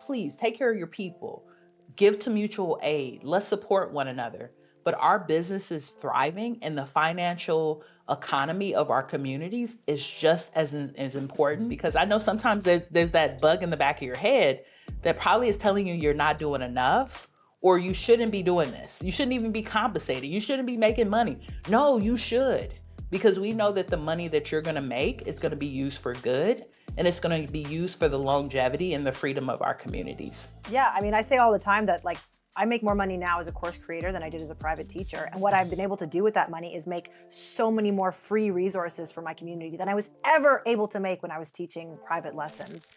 please take care of your people, give to mutual aid, let's support one another. But our business is thriving and the financial economy of our communities is just as important, because I know sometimes there's that bug in the back of your head that probably is telling you you're not doing enough, or you shouldn't be doing this. You shouldn't even be compensated. You shouldn't be making money. No, you should, because we know that the money that you're going to make is going to be used for good, and it's going to be used for the longevity and the freedom of our communities. Yeah, I mean, I say all the time that like I make more money now as a course creator than I did as a private teacher. And what I've been able to do with that money is make so many more free resources for my community than I was ever able to make when I was teaching private lessons.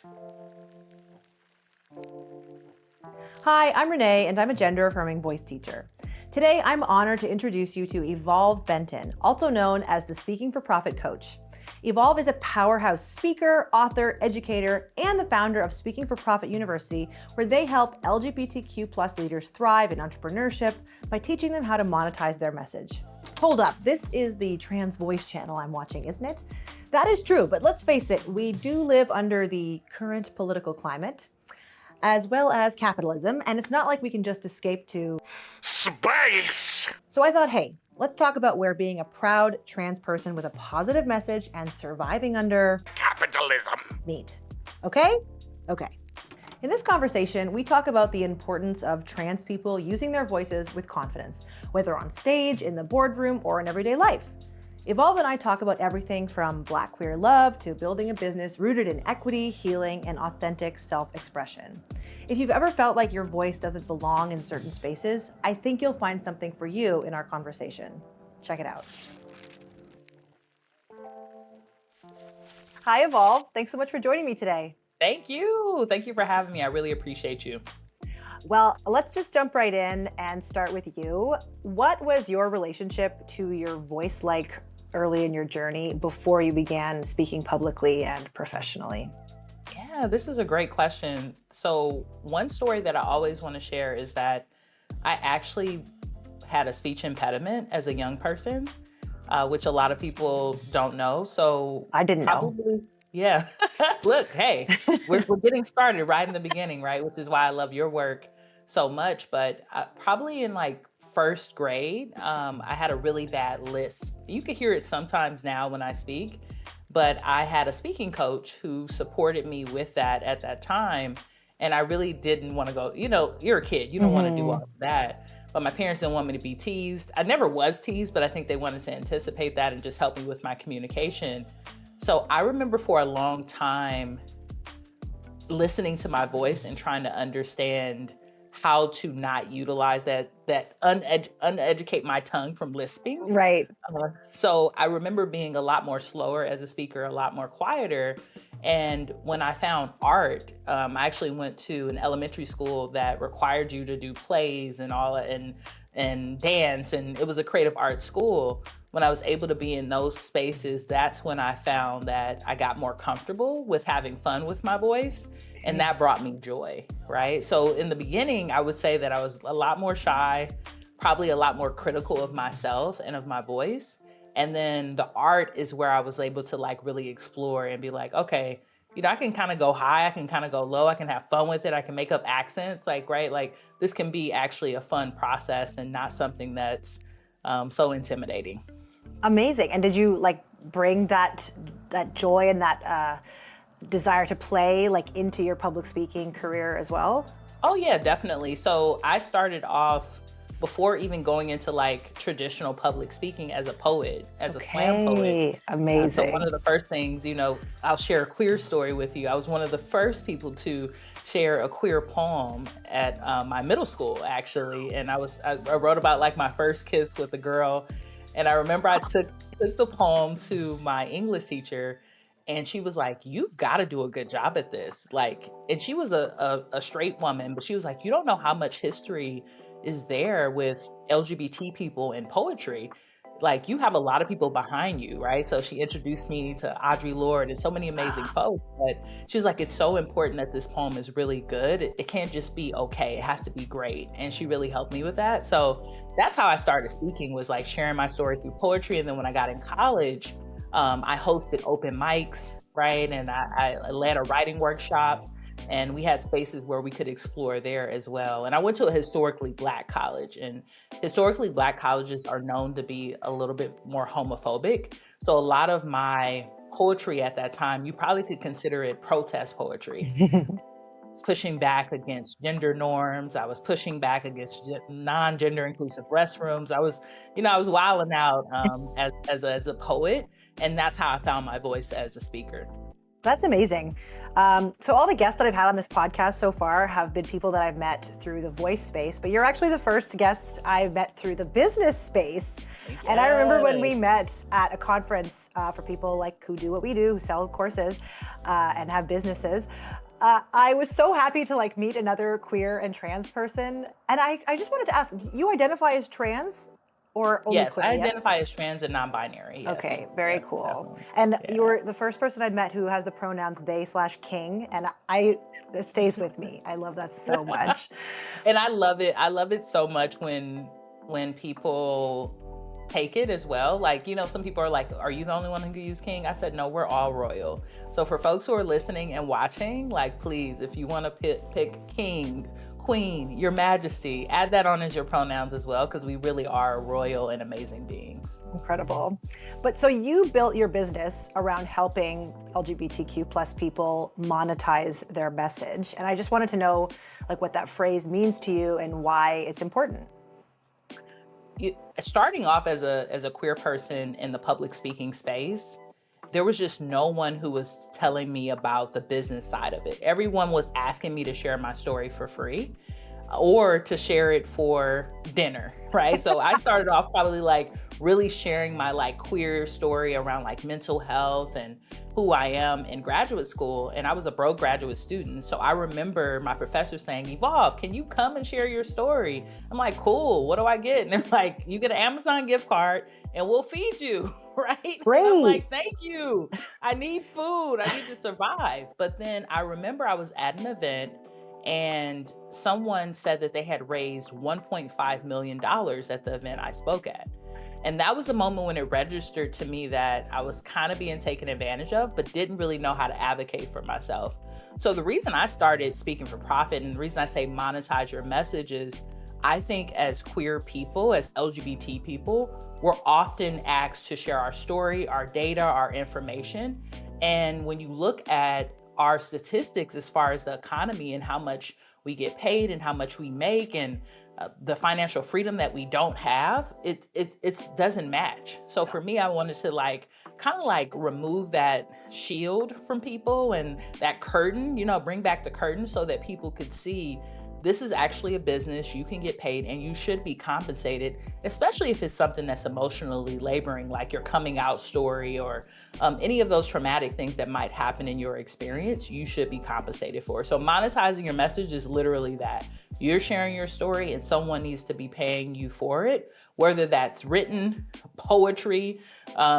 Hi, I'm Renee, and I'm a gender-affirming voice teacher. Today, I'm honored to introduce you to Evolve Benton, also known as the Speaking for Profit Coach. Evolve is a powerhouse speaker, author, educator, and the founder of Speaking for Profit University, where they help LGBTQ+ leaders thrive in entrepreneurship by teaching them how to monetize their message. Hold up, this is the trans voice channel I'm watching, isn't it? That is true, but let's face it, we do live under the current political climate, as well as capitalism, and it's not like we can just escape to space. So I thought, hey, let's talk about where being a proud trans person with a positive message and surviving under capitalism meet. Okay? Okay. In this conversation, we talk about the importance of trans people using their voices with confidence, whether on stage, in the boardroom, or in everyday life. Evolve and I talk about everything from Black queer love to building a business rooted in equity, healing, and authentic self-expression. If you've ever felt like your voice doesn't belong in certain spaces, I think you'll find something for you in our conversation. Check it out. Hi, Evolve. Thanks so much for joining me today. Thank you. Thank you for having me. I really appreciate you. Well, let's just jump right in and start with you. What was your relationship to your voice like early in your journey before you began speaking publicly and professionally? Yeah, this is a great question. So one story that I always want to share is that I actually had a speech impediment as a young person, which a lot of people don't know. So I didn't know. Yeah. Look, hey, we're getting started right in the beginning, right? Which is why I love your work so much. But probably in like first grade, I had a really bad lisp. You can hear it sometimes now when I speak, but I had a speaking coach who supported me with that at that time. And I really didn't want to go, you're a kid, you don't want to do all of that. But my parents didn't want me to be teased. I never was teased, but I think they wanted to anticipate that and just help me with my communication. So I remember for a long time listening to my voice and trying to understand how to not utilize that uneducate my tongue from lisping. Right. So I remember being a lot more slower as a speaker, a lot more quieter. And when I found art, I actually went to an elementary school that required you to do plays and all and dance, and it was a creative arts school. When I was able to be in those spaces, that's when I found that I got more comfortable with having fun with my voice, and that brought me joy, right? So in the beginning, I would say that I was a lot more shy, probably a lot more critical of myself and of my voice. And then the art is where I was able to like really explore and be like, okay, I can kind of go high, I can kind of go low, I can have fun with it, I can make up accents, right? Like this can be actually a fun process and not something that's so intimidating. Amazing. And did you like bring that joy and that desire to play like into your public speaking career as well? Oh yeah, definitely. So I started off before even going into like traditional public speaking as a poet, as a slam poet. Amazing. So one of the first things, I'll share a queer story with you. I was one of the first people to share a queer poem at my middle school, actually. And I wrote about like my first kiss with a girl. And I remember I took the poem to my English teacher, and she was like, you've got to do a good job at this. And she was a straight woman, but she was like, you don't know how much history is there with LGBT people in poetry. Like, you have a lot of people behind you, right? So she introduced me to Audre Lorde and so many amazing folks. But she was like, it's so important that this poem is really good. It can't just be okay. It has to be great. And she really helped me with that. So that's how I started speaking, was like sharing my story through poetry. And then when I got in college, I hosted open mics, right? And I led a writing workshop. And we had spaces where we could explore there as well. And I went to a historically Black college, and historically Black colleges are known to be a little bit more homophobic. So a lot of my poetry at that time, you probably could consider it protest poetry. Pushing back against gender norms. I was pushing back against non-gender inclusive restrooms. I was wilding out as a poet, and that's how I found my voice as a speaker. That's amazing. So all the guests that I've had on this podcast so far have been people that I've met through the voice space, but you're actually the first guest I've met through the business space. Yes. And I remember when we met at a conference for people like who do what we do, who sell courses and have businesses. I was so happy to like meet another queer and trans person. And I just wanted to ask, you identify as trans? Or only yes, queer, I identify as trans and non-binary. Yes. Okay, very cool. Definitely. And you were the first person I've met who has the pronouns they/king, and it stays with me. I love that so much. And I love it. I love it so much when people take it as well. Like, some people are like, are you the only one who can use king? I said, no, we're all royal. So for folks who are listening and watching, like, please, if you want to pick king, queen, your majesty, add that on as your pronouns as well, because we really are royal and amazing beings. Incredible. But so you built your business around helping LGBTQ plus people monetize their message. And I just wanted to know like what that phrase means to you and why it's important. Starting off as a queer person in the public speaking space, there was just no one who was telling me about the business side of it. Everyone was asking me to share my story for free or to share it for dinner, right? So I started off probably like really sharing my like queer story around like mental health and who I am in graduate school. And I was a broke graduate student. So I remember my professor saying, Evolve, can you come and share your story? I'm like, cool, what do I get? And they're like, you get an Amazon gift card and we'll feed you, right? Great. And I'm like, thank you. I need food. I need to survive. But then I remember I was at an event and someone said that they had raised $1.5 million at the event I spoke at. And that was the moment when it registered to me that I was kind of being taken advantage of, but didn't really know how to advocate for myself. So the reason I started Speaking for Profit, and the reason I say monetize your message, is I think as queer people, as LGBT people, we're often asked to share our story, our data, our information. And when you look at our statistics as far as the economy and how much we get paid and how much we make and the financial freedom that we don't have, it doesn't match. So for me, I wanted to kind of remove that shield from people and that curtain, bring back the curtain so that people could see this is actually a business, you can get paid and you should be compensated, especially if it's something that's emotionally laboring, like your coming out story or any of those traumatic things that might happen in your experience, you should be compensated for. So monetizing your message is literally that. You're sharing your story and someone needs to be paying you for it, whether that's written, poetry,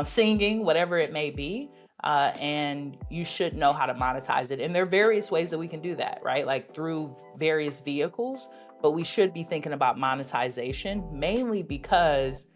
singing, whatever it may be. And you should know how to monetize it. And there are various ways that we can do that, right? Like through various vehicles, but we should be thinking about monetization, mainly because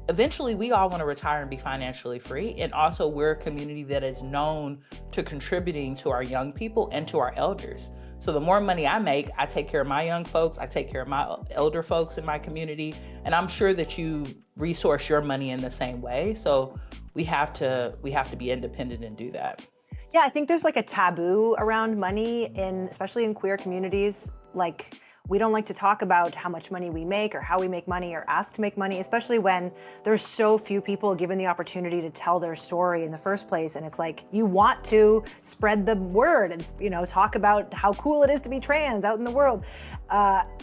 eventually we all want to retire and be financially free. And also we're a community that is known to contributing to our young people and to our elders. So the more money I make, I take care of my young folks, I take care of my elder folks in my community. And I'm sure that you resource your money in the same way. So we have to be independent and do that. Yeah, I think there's like a taboo around money especially in queer communities. Like we don't like to talk about how much money we make or how we make money or ask to make money, especially when there's so few people given the opportunity to tell their story in the first place. And it's like, you want to spread the word and, talk about how cool it is to be trans out in the world.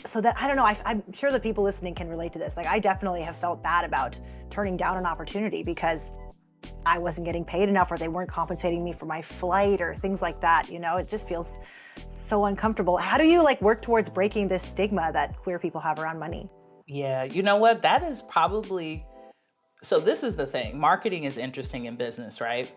So that, I don't know, I'm sure that people listening can relate to this. Like I definitely have felt bad about turning down an opportunity because I wasn't getting paid enough or they weren't compensating me for my flight or things like that. It just feels so uncomfortable. How do you work towards breaking this stigma that queer people have around money? Yeah, you know what? That is probably, so this is the thing. Marketing is interesting in business, right?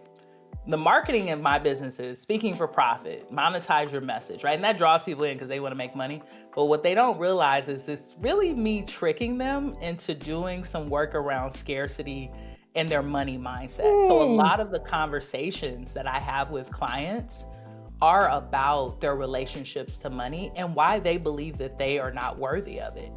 The marketing in my business is speaking for profit, monetize your message, right? And that draws people in because they want to make money. But what they don't realize is it's really me tricking them into doing some work around scarcity and their money mindset. So a lot of the conversations that I have with clients are about their relationships to money and why they believe that they are not worthy of it.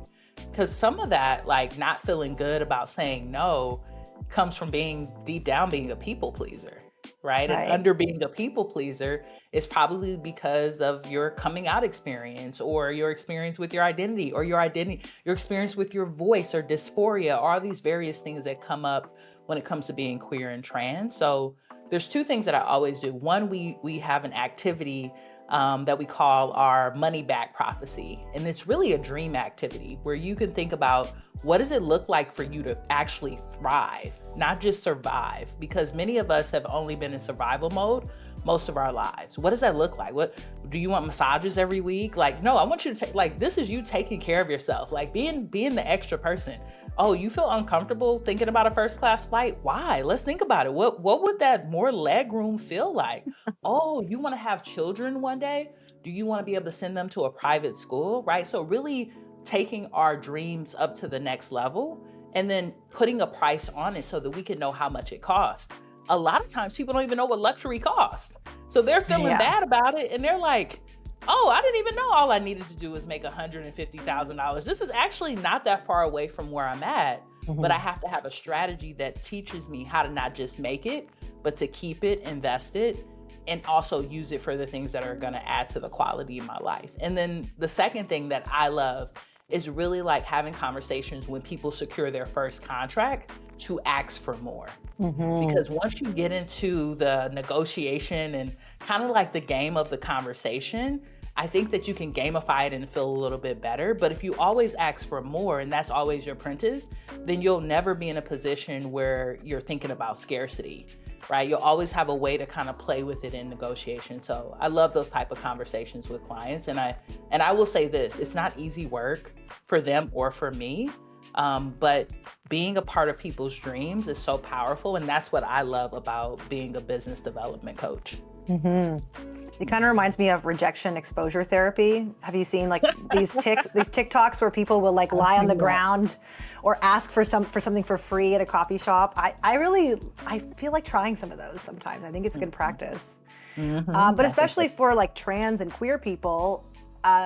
Because some of that, like not feeling good about saying no, comes from being deep down being a people pleaser, right? And under being a people pleaser is probably because of your coming out experience or your experience with your identity, your experience with your voice or dysphoria, all these various things that come up when it comes to being queer and trans. So there's two things that I always do. One, we have an activity that we call our money back prophecy. And it's really a dream activity where you can think about what does it look like for you to actually thrive, not just survive, because many of us have only been in survival mode most of our lives. What does that look like? What do you want, massages every week? Like, no, I want you to take, like, this is you taking care of yourself, like being the extra person. Oh, you feel uncomfortable thinking about a first class flight? Why? Let's think about it. What would that more leg room feel like? Oh, you want to have children one day? Do you want to be able to send them to a private school, right? So really taking our dreams up to the next level and then putting a price on it so that we can know how much it costs. A lot of times people don't even know what luxury costs. So they're feeling bad about it and they're like, oh, I didn't even know all I needed to do was make $150,000. This is actually not that far away from where I'm at, but I have to have a strategy that teaches me how to not just make it, but to keep it, invest it, and also use it for the things that are gonna add to the quality of my life. And then the second thing that I love is really like having conversations when people secure their first contract to ask for more. Because once you get into the negotiation and kind of like the game of the conversation, I think that you can gamify it and feel a little bit better. But if you always ask for more and that's always your apprentice, then you'll never be in a position where you're thinking about scarcity, right? You'll always have a way to kind of play with it in negotiation. So I love those type of conversations with clients. And I will say this, it's not easy work for them or for me, but being a part of people's dreams is so powerful. And that's what I love about being a business development coach. It kind of reminds me of rejection exposure therapy. Have you seen like these TikToks where people will like lie on the ground or ask for something for free at a coffee shop? I feel like trying some of those sometimes. I think it's good practice. But especially for like trans and queer people,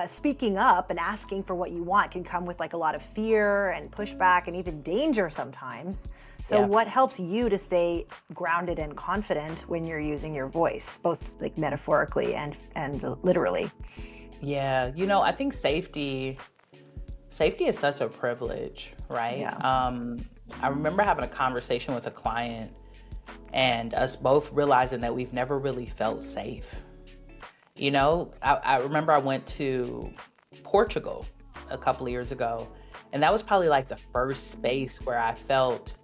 speaking up and asking for what you want can come with like a lot of fear and pushback and even danger sometimes. So what helps you to stay grounded and confident when you're using your voice, both like metaphorically and literally? Yeah, I think safety is such a privilege, right? I remember having a conversation with a client and us both realizing that we've never really felt safe. I remember I went to Portugal a couple of years ago, and that was probably like the first space where I felt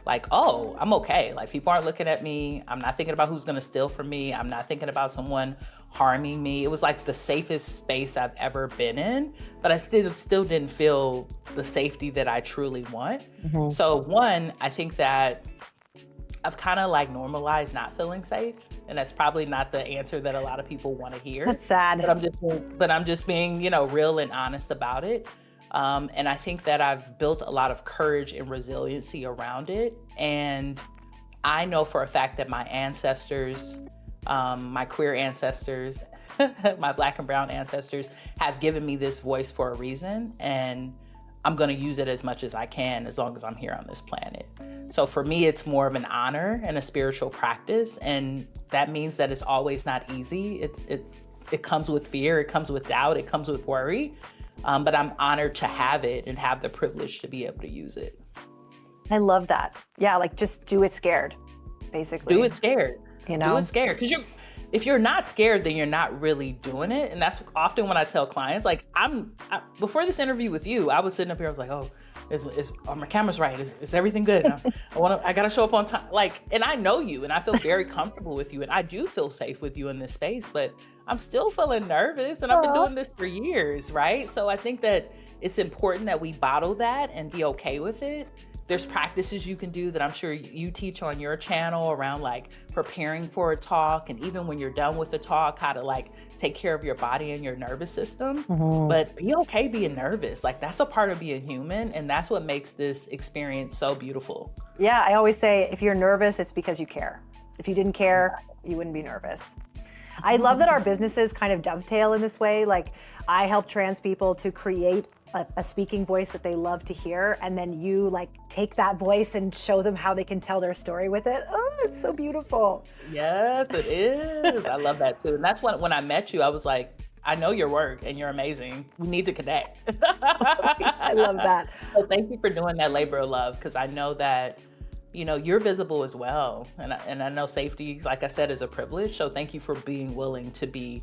like, oh, I'm okay. Like people aren't looking at me. I'm not thinking about who's gonna steal from me. I'm not thinking about someone harming me. It was like the safest space I've ever been in, but I still didn't feel the safety that I truly want. So one, I think that I've kind of like normalized not feeling safe. And that's probably not the answer that a lot of people want to hear. That's sad. But I'm just being, real and honest about it. And I think that I've built a lot of courage and resiliency around it. And I know for a fact that my ancestors, my queer ancestors, my Black and brown ancestors have given me this voice for a reason. And I'm going to use it as much as I can as long as I'm here on this planet. So for me, it's more of an honor and a spiritual practice. And that means that it's always not easy. It comes with fear, it comes with doubt, it comes with worry. But I'm honored to have it and have the privilege to be able to use it. I love that. Yeah, like just do it scared, basically. Do it scared. Do it scared. Because if you're not scared, then you're not really doing it. And that's often when I tell clients, like before this interview with you, I was sitting up here, I was like, oh, are my cameras right? Is everything good? I gotta show up on time. Like, and I know you and I feel very comfortable with you and I do feel safe with you in this space, but I'm still feeling nervous and I've been doing this for years, right? So I think that it's important that we bottle that and be okay with it. There's practices you can do that I'm sure you teach on your channel around like preparing for a talk, and even when you're done with the talk, how to like take care of your body and your nervous system. But be okay being nervous. Like that's a part of being human, and that's what makes this experience so beautiful. Yeah, I always say if you're nervous, it's because you care. If you didn't care, you wouldn't be nervous. I love that our businesses kind of dovetail in this way. Like, I help trans people to create a speaking voice that they love to hear, and then you like take that voice and show them how they can tell their story with it. Oh, it's so beautiful. Yes, it is. I love that too. And that's when I met you, I was like, I know your work and you're amazing. We need to connect. I love that. So thank you for doing that labor of love, because I know that, you're visible as well. And I know safety, like I said, is a privilege. So thank you for being willing to be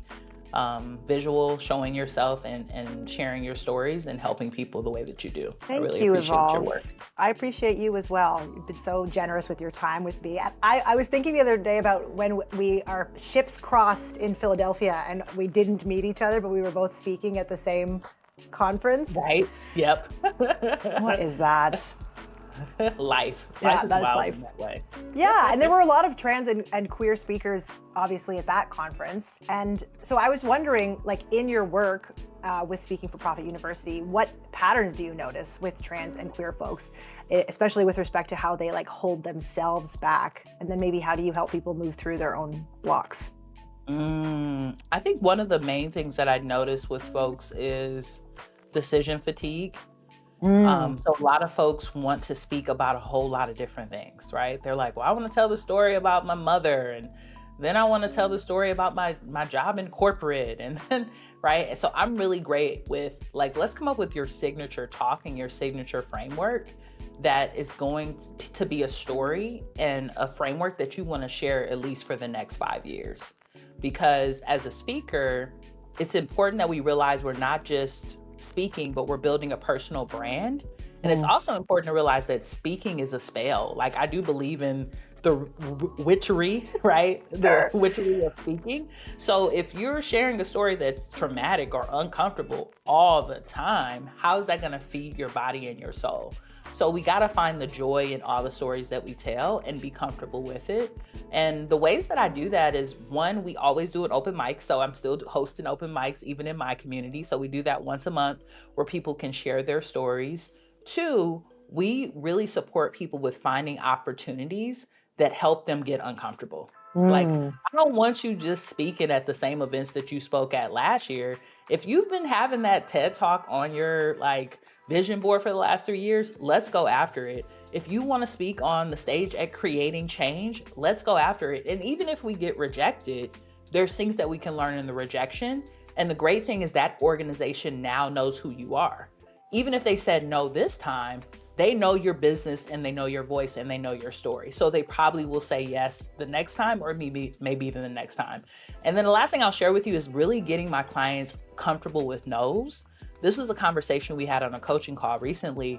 visual, showing yourself and sharing your stories and helping people the way that you do. I Thank really you, appreciate Evolve. your work. I appreciate you as well. You've been so generous with your time with me. I was thinking the other day about when our ships crossed in Philadelphia and we didn't meet each other, but we were both speaking at the same conference. Right? Yep. What is that? Life. Yeah, Life is that is wild life. in that way. Yeah, and there were a lot of trans and queer speakers, obviously, at that conference. And so I was wondering, like, in your work with Speaking for Profit University, what patterns do you notice with trans and queer folks, especially with respect to how they like hold themselves back? And then maybe how do you help people move through their own blocks? I think one of the main things that I notice with folks is decision fatigue. So a lot of folks want to speak about a whole lot of different things, right? They're like, well, I want to tell the story about my mother, and then I want to tell the story about my job in corporate, and then, right? And so I'm really great with like, let's come up with your signature talk and your signature framework that is going to be a story and a framework that you want to share at least for the next 5 years. Because as a speaker, it's important that we realize we're not just speaking, but we're building a personal brand. And it's also important to realize that speaking is a spell. Like, I do believe in the witchery, right? The witchery of speaking. So if you're sharing a story that's traumatic or uncomfortable all the time, how is that going to feed your body and your soul? So we got to find the joy in all the stories that we tell and be comfortable with it. And the ways that I do that is, one, we always do an open mic. So I'm still hosting open mics, even in my community. So we do that once a month where people can share their stories. Two, we really support people with finding opportunities that help them get uncomfortable. Like, I don't want you just speaking at the same events that you spoke at last year. If you've been having that TED Talk on your like vision board for the last 3 years, let's go after it. If you want to speak on the stage at Creating Change, let's go after it. And even if we get rejected, there's things that we can learn in the rejection. And the great thing is that organization now knows who you are. Even if they said no this time, they know your business and they know your voice and they know your story. So they probably will say yes the next time, or maybe even the next time. And then the last thing I'll share with you is really getting my clients comfortable with no's. This was a conversation we had on a coaching call recently.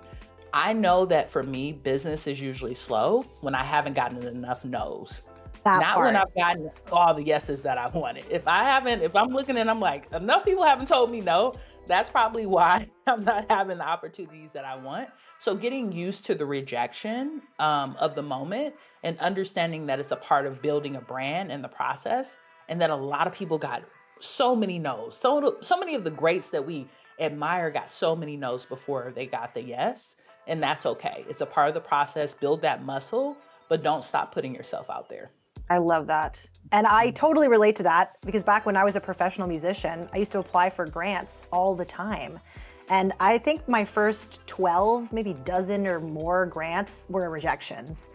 I know that for me, business is usually slow when I haven't gotten enough no's. Not when I've gotten all the yeses that I wanted. If I'm looking and I'm like, enough people haven't told me no, that's probably why I'm not having the opportunities that I want. So getting used to the rejection of the moment and understanding that it's a part of building a brand and the process, and that a lot of people got so many no's. So many of the greats that we admire got so many no's before they got the yes, and that's okay. It's a part of the process. Build that muscle, but don't stop putting yourself out there. I love that. And I totally relate to that, because back when I was a professional musician, I used to apply for grants all the time. And I think my first 12, maybe dozen or more grants were rejections.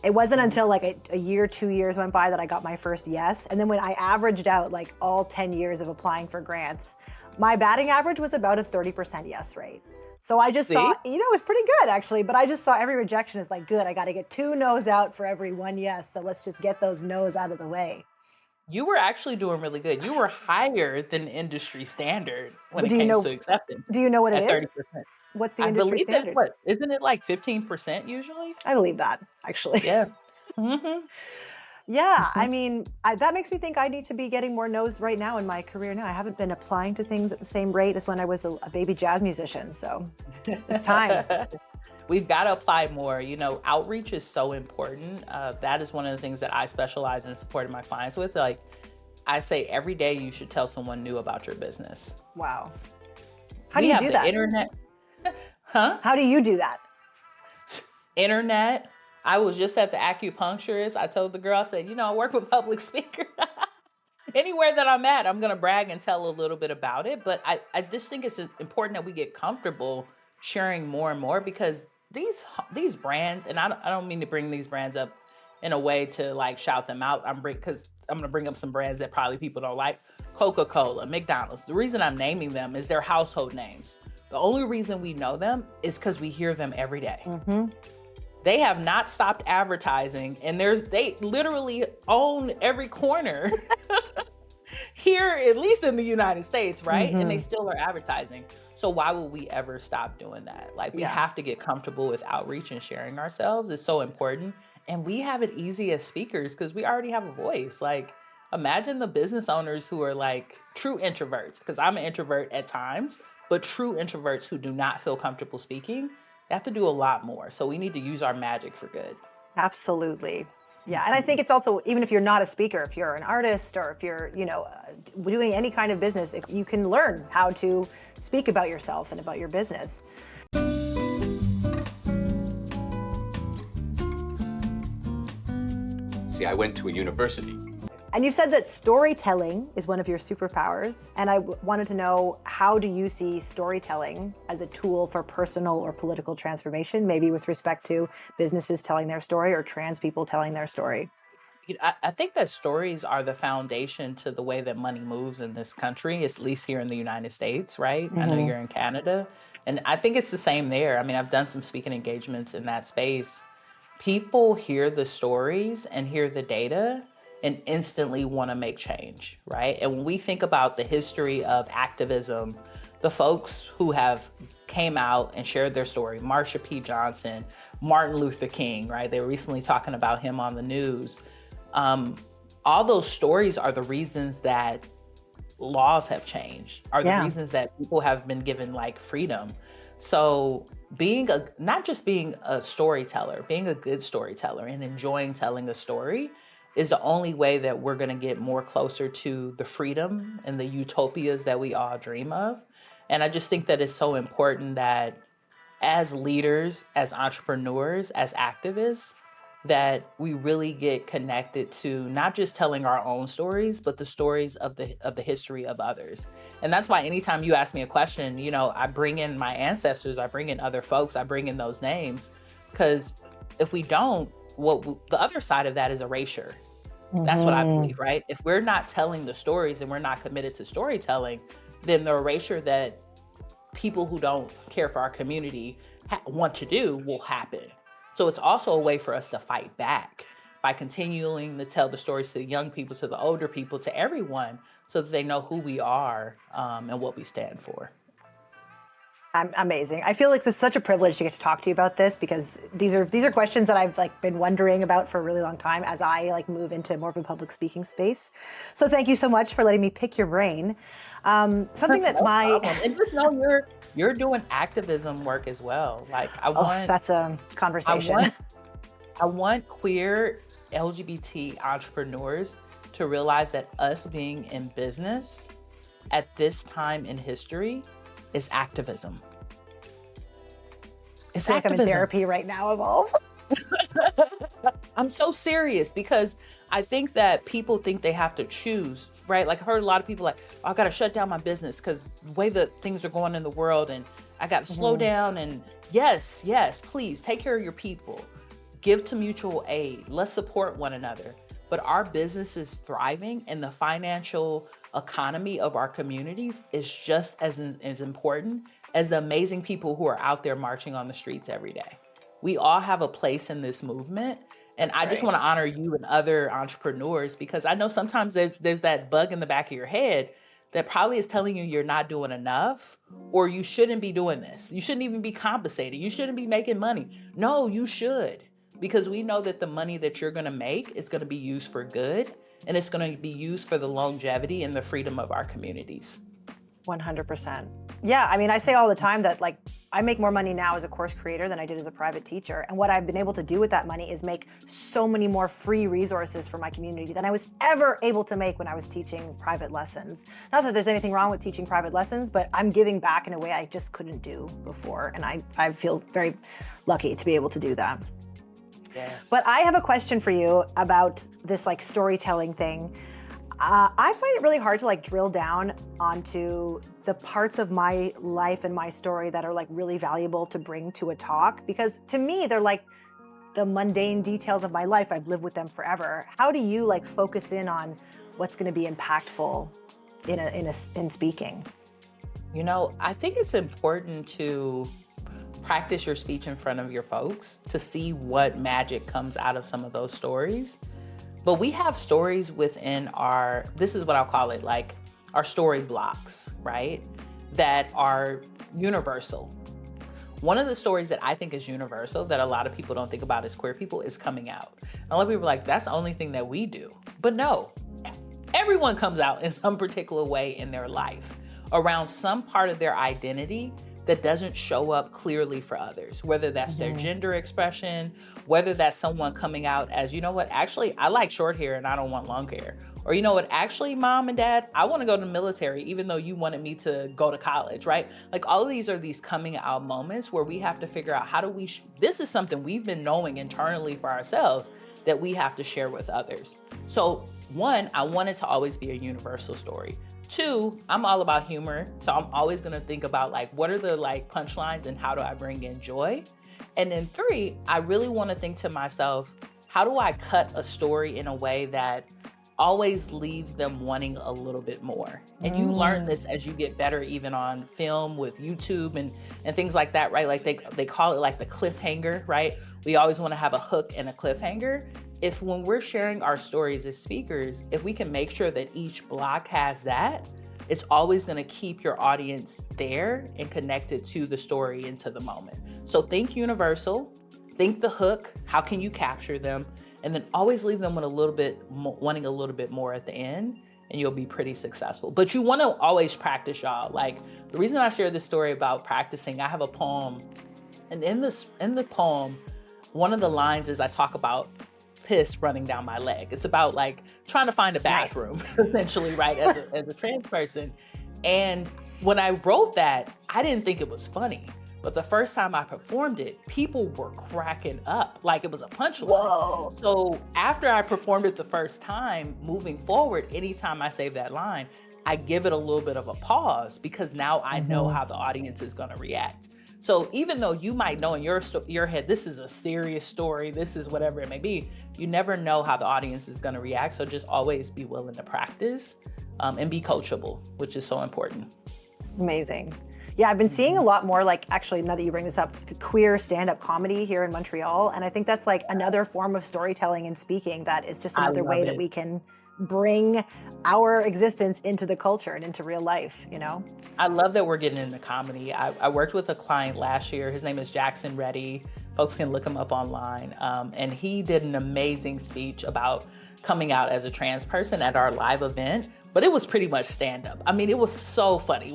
It wasn't until like a year, 2 years went by that I got my first yes. And then when I averaged out like all 10 years of applying for grants, my batting average was about a 30% yes rate. So I just saw, it was pretty good actually, but I just saw every rejection as like, good, I got to get 2 no's out for every 1 yes. So let's just get those no's out of the way. You were actually doing really good. You were higher than industry standard when it came to acceptance. Do you know what it is? 30%. What's the industry standard? Isn't it like 15% usually? I believe that, actually. Yeah. Mm-hmm. Yeah, I mean, that makes me think I need to be getting more no's right now in my career now. I haven't been applying to things at the same rate as when I was a baby jazz musician, so it's time. We've got to apply more. Outreach is so important. That is one of the things that I specialize in supporting my clients with. Like, I say every day you should tell someone new about your business. Wow. How do you do that? Internet. Huh? How do you do that? Internet. I was just at the acupuncturist. I told the girl, I said, I work with public speakers. anywhere that I'm at, I'm gonna brag and tell a little bit about it. But I just think it's important that we get comfortable sharing more and more, because these brands, and I don't mean to bring these brands up in a way to like shout them out. Because I'm gonna bring up some brands that probably people don't like. Coca-Cola, McDonald's. The reason I'm naming them is they're household names. The only reason we know them is because we hear them every day. Mm-hmm. They have not stopped advertising, and they literally own every corner here, at least in the United States, right? Mm-hmm. And they still are advertising. So why would we ever stop doing that? Like, we have to get comfortable with outreach and sharing ourselves. It's so important. And we have it easy as speakers because we already have a voice. Like, imagine the business owners who are like true introverts, because I'm an introvert at times, but true introverts who do not feel comfortable speaking. They have to do a lot more. So we need to use our magic for good. Absolutely. Yeah. And I think it's also, even if you're not a speaker, if you're an artist or if you're, doing any kind of business, if you can learn how to speak about yourself and about your business. See, I went to a university. And you've said that storytelling is one of your superpowers. And I wanted to know, how do you see storytelling as a tool for personal or political transformation, maybe with respect to businesses telling their story or trans people telling their story? I think that stories are the foundation to the way that money moves in this country, at least here in the United States, right? I know you're in Canada. And I think it's the same there. I mean, I've done some speaking engagements in that space. People hear the stories and hear the data and instantly want to make change, right? And when we think about the history of activism, the folks who have came out and shared their story, Marsha P. Johnson, Martin Luther King, right? They were recently talking about him on the news. All those stories are the reasons that laws have changed, are the reasons that people have been given like freedom. So not just being a storyteller, being a good storyteller and enjoying telling a story is the only way that we're going to get more closer to the freedom and the utopias that we all dream of. And I just think that it's so important that as leaders, as entrepreneurs, as activists, that we really get connected to not just telling our own stories, but the stories of the history of others. And that's why anytime you ask me a question, I bring in my ancestors, I bring in other folks, I bring in those names, because if we don't, the other side of that is erasure. That's what I believe, right? If we're not telling the stories and we're not committed to storytelling, then the erasure that people who don't care for our community want to do will happen. So it's also a way for us to fight back by continuing to tell the stories to the young people, to the older people, to everyone, so that they know who we are and what we stand for. Amazing. I feel like this is such a privilege to get to talk to you about this, because these are questions that I've been wondering about for a really long time as I move into more of a public speaking space. So thank you so much for letting me pick your brain. Something that and just know you're doing activism work as well. That's a conversation. I want queer LGBT entrepreneurs to realize that us being in business at this time in history is activism. It's like activism. I'm in therapy right now, Evolve. I'm so serious, because I think that people think they have to choose, right? Like, I've heard a lot of people I got to shut down my business because the way that things are going in the world, and I got to slow down. And yes, please take care of your people. Give to mutual aid. Let's support one another. But our business is thriving, and the financial economy of our communities is just as important as the amazing people who are out there marching on the streets every day. We all have a place in this movement. And I just want to honor you and other entrepreneurs, because I know sometimes there's that bug in the back of your head that probably is telling you you're not doing enough, or you shouldn't be doing this. You shouldn't even be compensated. You shouldn't be making money. No, you should. Because we know that the money that you're going to make is going to be used for good, and it's going to be used for the longevity and the freedom of our communities. 100%. Yeah, I mean, I say all the time that I make more money now as a course creator than I did as a private teacher. And what I've been able to do with that money is make so many more free resources for my community than I was ever able to make when I was teaching private lessons. Not that there's anything wrong with teaching private lessons, but I'm giving back in a way I just couldn't do before. And I feel very lucky to be able to do that. Yes. But I have a question for you about this storytelling thing. I find it really hard to like drill down onto the parts of my life and my story that are like really valuable to bring to a talk, because to me, they're like the mundane details of my life. I've lived with them forever. How do you like focus in on what's going to be impactful in speaking? You know, I think it's important to practice your speech in front of your folks to see what magic comes out of some of those stories. But we have stories within this is what I'll call it, like our story blocks, right? That are universal. One of the stories that I think is universal that a lot of people don't think about as queer people is coming out. A lot of people are like, that's the only thing that we do. But no, everyone comes out in some particular way in their life around some part of their identity that doesn't show up clearly for others, whether that's their gender expression, whether that's someone coming out as, you know what, actually, I like short hair and I don't want long hair. Or, you know what, actually, mom and dad, I want to go to the military, even though you wanted me to go to college, right? Like all of these are these coming out moments where we have to figure out how do we, this is something we've been knowing internally for ourselves that we have to share with others. So one, I want it to always be a universal story. Two, I'm all about humor. So I'm always going to think about like, what are the like punchlines and how do I bring in joy? And then three, I really want to think to myself, how do I cut a story in a way that always leaves them wanting a little bit more? And you learn this as you get better, even on film with YouTube and things like that, right? Like they call it like the cliffhanger, right? We always want to have a hook and a cliffhanger. If when we're sharing our stories as speakers, if we can make sure that each block has that, it's always going to keep your audience there and connected to the story and to the moment. So think universal, think the hook, how can you capture them? And then always leave them with a little bit, wanting a little bit more at the end, and you'll be pretty successful. But you want to always practice, y'all. Like the reason I share this story about practicing, I have a poem, and in the poem, one of the lines is I talk about piss running down my leg. It's about like trying to find a bathroom, essentially, right? As a trans person. And when I wrote that, I didn't think it was funny. But the first time I performed it, people were cracking up like it was a punchline. Whoa. So after I performed it the first time, moving forward, anytime I say that line, I give it a little bit of a pause because now I know how the audience is going to react. So even though you might know in your head, this is a serious story, this is whatever it may be, you never know how the audience is going to react. So just always be willing to practice and be coachable, which is so important. Amazing. Yeah, I've been seeing a lot more, like, actually, now that you bring this up, queer stand-up comedy here in Montreal. And I think that's like another form of storytelling and speaking that is just another way that we can bring our existence into the culture and into real life, you know? I love that we're getting into comedy. I worked with a client last year. His name is Jackson Reddy. Folks can look him up online. And he did an amazing speech about coming out as a trans person at our live event, but it was pretty much stand-up. I mean, it was so funny.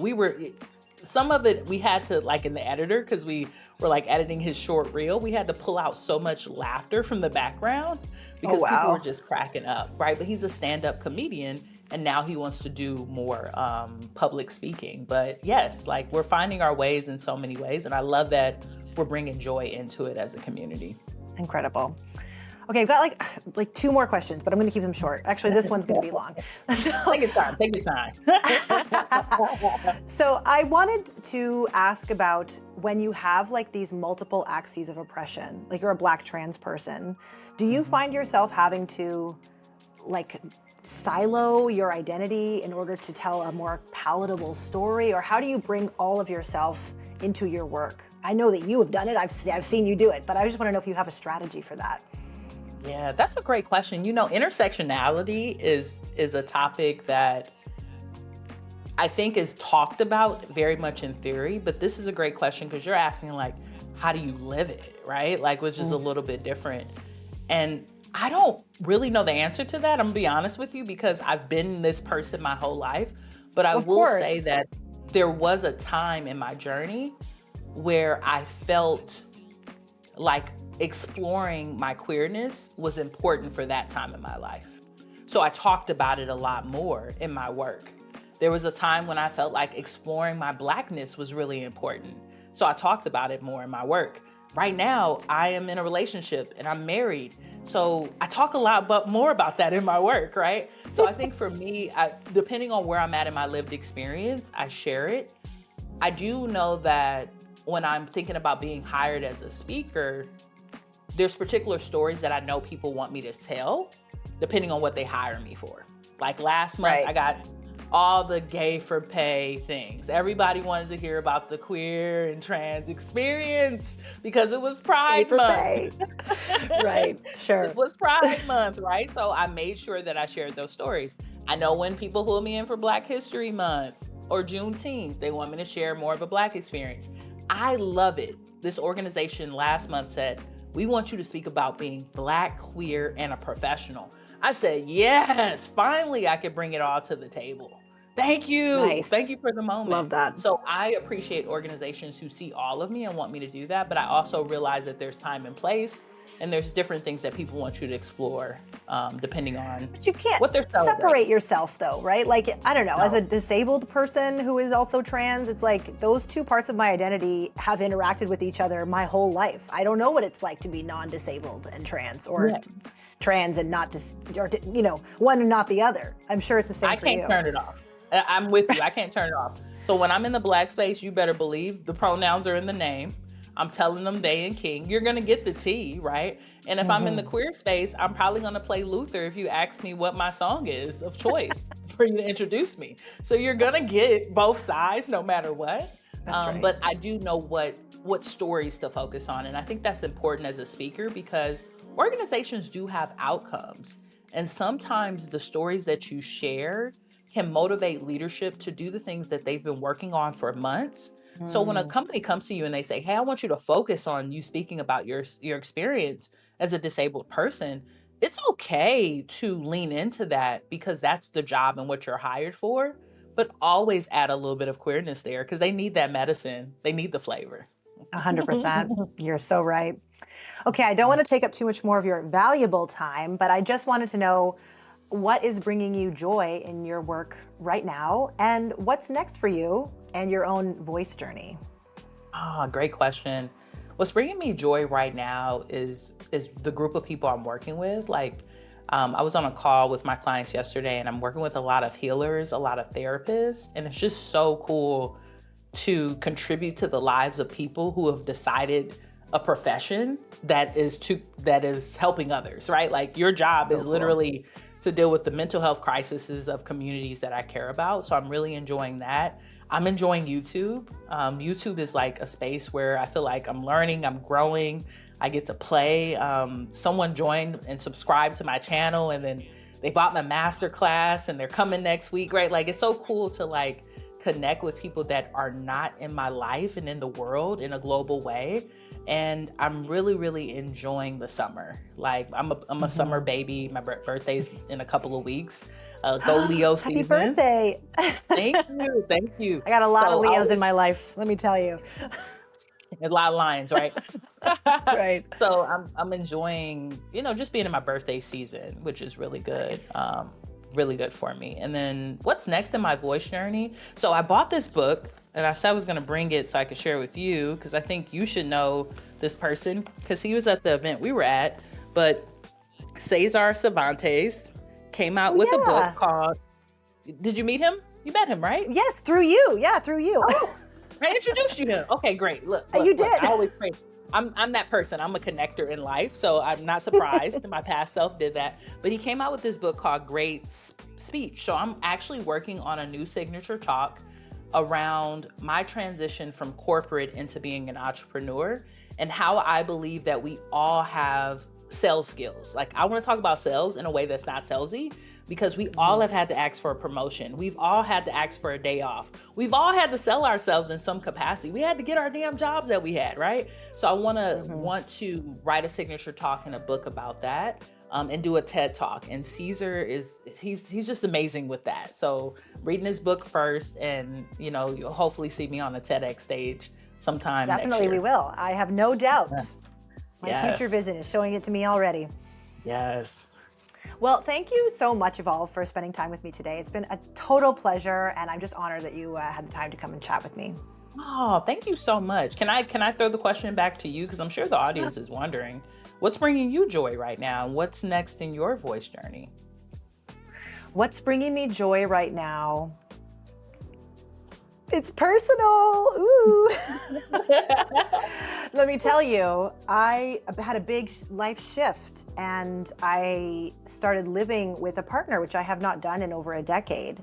Some of it we had to, like in the editor, because we were like editing his short reel, we had to pull out so much laughter from the background because people were just cracking up, right? But he's a stand-up comedian and now he wants to do more public speaking. But yes, like we're finding our ways in so many ways. And I love that we're bringing joy into it as a community. Incredible. Okay, I've got like two more questions, but I'm going to keep them short. Actually, this one's going to be long. Take your time, take your time. So I wanted to ask about when you have like these multiple axes of oppression, like you're a Black trans person, do you find yourself having to like silo your identity in order to tell a more palatable story? Or how do you bring all of yourself into your work? I know that you have done it, I've seen you do it, but I just want to know if you have a strategy for that. Yeah, that's a great question. You know, intersectionality is a topic that I think is talked about very much in theory, but this is a great question because you're asking like, how do you live it, right? Like, which is a little bit different. And I don't really know the answer to that, I'm gonna be honest with you, because I've been this person my whole life. But I will say that there was a time in my journey where I felt like exploring my queerness was important for that time in my life. So I talked about it a lot more in my work. There was a time when I felt like exploring my Blackness was really important. So I talked about it more in my work. right now I am in a relationship and I'm married. So I talk a lot more about that in my work, right? So I think for me, depending on where I'm at in my lived experience, I share it. I do know that when I'm thinking about being hired as a speaker, there's particular stories that I know people want me to tell, depending on what they hire me for. Like last month, I got all the gay for pay things. Everybody wanted to hear about the queer and trans experience because it was Pride Month. Right, sure. It was Pride Month, right? So I made sure that I shared those stories. I know when people pull me in for Black History Month or Juneteenth, they want me to share more of a Black experience. I love it. This organization last month said, we want you to speak about being Black, queer, and a professional. I said, yes, finally I could bring it all to the table. Thank you. Nice. Thank you for the moment. Love that. So I appreciate organizations who see all of me and want me to do that, but I also realize that there's time and place and there's different things that people want you to explore, depending on but you can't what they're separate yourself though, right? Like, I don't know, as a disabled person who is also trans, it's like those two parts of my identity have interacted with each other my whole life. I don't know what it's like to be non-disabled and trans, or trans and not, one and not the other. I'm sure it's the same for you. I can't turn it off. I'm with you. I can't turn it off. So when I'm in the Black space, you better believe the pronouns are in the name. I'm telling them they and king. You're going to get the tea, right? And if I'm in the queer space, I'm probably going to play Luther if you ask me what my song is of choice for you to introduce me. So you're going to get both sides no matter what. That's right. But I do know what stories to focus on. And I think that's important as a speaker because organizations do have outcomes. And sometimes the stories that you share can motivate leadership to do the things that they've been working on for months. So when a company comes to you and they say, hey, I want you to focus on you speaking about your experience as a disabled person, it's okay to lean into that because that's the job and what you're hired for, but always add a little bit of queerness there because they need that medicine. They need the flavor. 100%. You're so right. Okay, I don't want to take up too much more of your valuable time, but I just wanted to know what is bringing you joy in your work right now and what's next for you and your own voice journey? Great question. What's bringing me joy right now is the group of people I'm working with. Like, I was on a call with my clients yesterday and I'm working with a lot of healers, a lot of therapists, and it's just so cool to contribute to the lives of people who have decided a profession that is helping others, right? Like your job is literally to deal with the mental health crises of communities that I care about. So I'm really enjoying that. I'm enjoying YouTube. YouTube is like a space where I feel like I'm learning, I'm growing, I get to play. Someone joined and subscribed to my channel and then they bought my master class and they're coming next week, right? Like it's so cool to like connect with people that are not in my life and in the world in a global way. And I'm really, really enjoying the summer. Like I'm a summer baby. My birthday's in a couple of weeks. Go Leo season. Happy birthday. Thank you. Thank you. I got a lot of Leos in my life, let me tell you. A lot of lions, right? That's right. So I'm enjoying, just being in my birthday season, which is really good. Nice. Really good for me. And then what's next in my voice journey? So I bought this book and I said I was going to bring it so I could share with you because I think you should know this person because he was at the event we were at. But Cesar Cervantes came out with a book called, did you meet him? You met him, right? Yes, through you. Yeah, through you. Oh, I introduced you to him. Okay, great. Look, you did. I always pray. I'm that person. I'm a connector in life, so I'm not surprised. My past self did that. But he came out with this book called Great Speech. So I'm actually working on a new signature talk around my transition from corporate into being an entrepreneur and how I believe that we all have sales skills. Like I want to talk about sales in a way that's not salesy because we all have had to ask for a promotion. We've all had to ask for a day off. We've all had to sell ourselves in some capacity. We had to get our damn jobs that we had, right? So I want to write a signature talk and a book about that and do a TED talk. And Caesar he's just amazing with that. So reading his book first and you'll hopefully see me on the TEDx stage sometime Definitely next year. We will. I have no doubt. Yeah. My future vision is showing it to me already. Yes. Well, thank you so much, Evolve, for spending time with me today. It's been a total pleasure, and I'm just honored that you had the time to come and chat with me. Oh, thank you so much. Can I throw the question back to you? Because I'm sure the audience is wondering, what's bringing you joy right now? What's next in your voice journey? What's bringing me joy right now? It's personal. Ooh. Let me tell you, I had a big life shift and I started living with a partner, which I have not done in over a decade.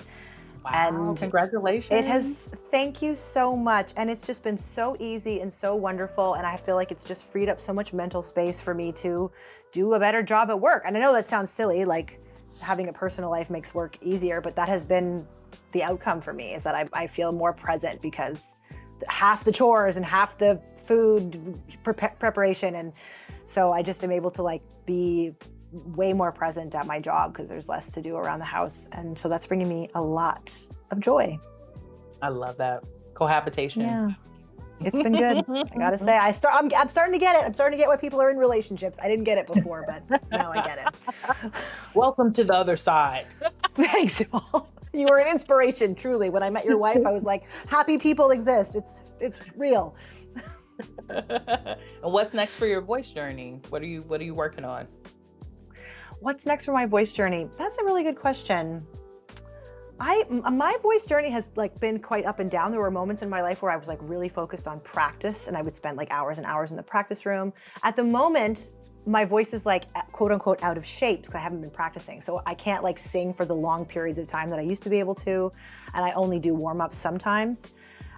Wow, And congratulations. it has, thank you so much. And it's just been so easy and so wonderful. And I feel like it's just freed up so much mental space for me to do a better job at work. And I know that sounds silly, like having a personal life makes work easier, but that has been the outcome for me, is that I feel more present because half the chores and half the food preparation. And so I just am able to like be way more present at my job because there's less to do around the house. And so that's bringing me a lot of joy. I love that. Cohabitation. Yeah. It's been good. I gotta say, I'm starting to get it. I'm starting to get why people are in relationships. I didn't get it before, but now I get it. Welcome to the other side. Thanks, Evolve. You were an inspiration, truly. When I met your wife, I was like, happy people exist. It's real. And what's next for your voice journey? What are you working on? What's next for my voice journey? That's a really good question. My voice journey has like been quite up and down. There were moments in my life where I was like really focused on practice and I would spend like hours and hours in the practice room. At the moment, my voice is like quote unquote out of shape because I haven't been practicing. So I can't like sing for the long periods of time that I used to be able to. And I only do warm-ups sometimes.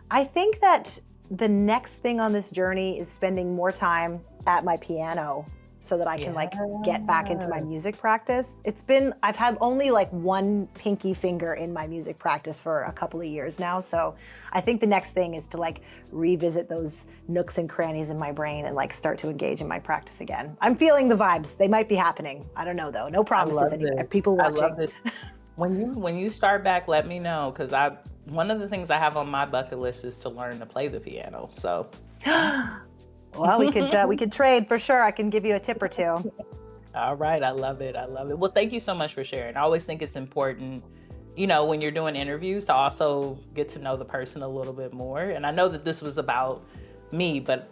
I think that the next thing on this journey is spending more time at my piano so that I can like get back into my music practice. I've had only like one pinky finger in my music practice for a couple of years now. So I think the next thing is to like revisit those nooks and crannies in my brain and like start to engage in my practice again. I'm feeling the vibes. They might be happening. I don't know though. No promises anymore. People watching. I love it. When you start back, let me know, because one of the things I have on my bucket list is to learn to play the piano. So well, we could trade for sure. I can give you a tip or two. All right, I love it. Well, thank you so much for sharing. I always think it's important, when you're doing interviews, to also get to know the person a little bit more. And I know that this was about me, but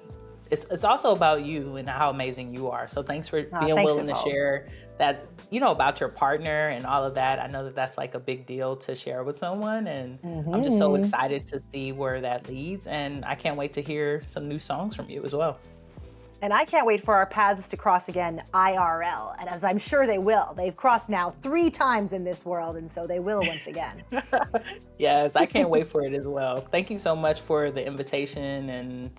it's also about you and how amazing you are. So thanks for being willing to share that, about your partner and all of that. I know that that's like a big deal to share with someone, and I'm just so excited to see where that leads. And I can't wait to hear some new songs from you as well. And I can't wait for our paths to cross again IRL. And as I'm sure they will. They've crossed now 3 times in this world, and so they will once again. Yes, I can't wait for it as well. Thank you so much for the invitation and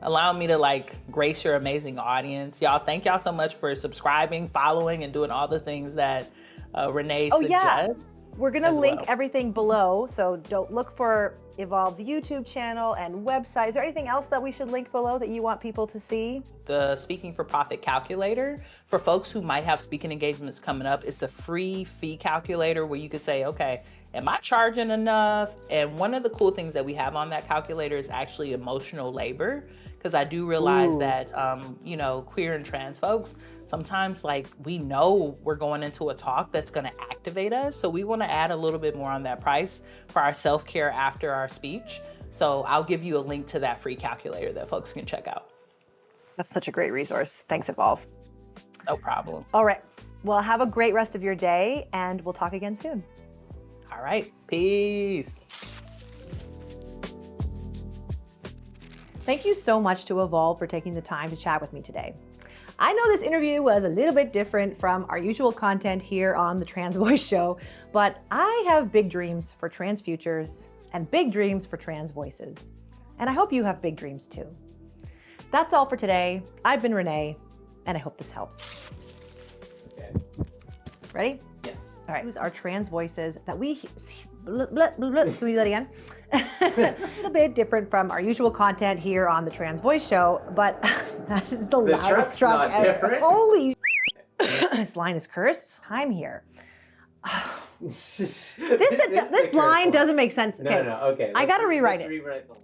allowing me to like grace your amazing audience. Y'all, thank y'all so much for subscribing, following, and doing all the things that Renée suggests. Yeah. We're gonna link everything below, so don't look for Evolve's YouTube channel and website. Is there anything else that we should link below that you want people to see? The Speaking for Profit calculator. For folks who might have speaking engagements coming up, it's a free fee calculator where you could say, okay, am I charging enough? And one of the cool things that we have on that calculator is actually emotional labor, because I do realize that, queer and trans folks, sometimes like we know we're going into a talk that's gonna activate us. So we wanna add a little bit more on that price for our self-care after our speech. So I'll give you a link to that free calculator that folks can check out. That's such a great resource. Thanks, Evolve. No problem. All right. Well, have a great rest of your day, and we'll talk again soon. All right. Peace. Thank you so much to Evolve for taking the time to chat with me today. I know this interview was a little bit different from our usual content here on the Trans Voice Show, but I have big dreams for trans futures and big dreams for trans voices. And I hope you have big dreams too. That's all for today. I've been Renee, and I hope this helps. Okay. Ready? Yes. All right. These are trans voices that we, can we do that again? A little bit different from our usual content here on the Trans Voice Show, but that is the loudest truck ever. Different. Holy this line is cursed. I'm here. This line doesn't make sense. Okay. No, okay. I gotta rewrite it. Rewrite the line.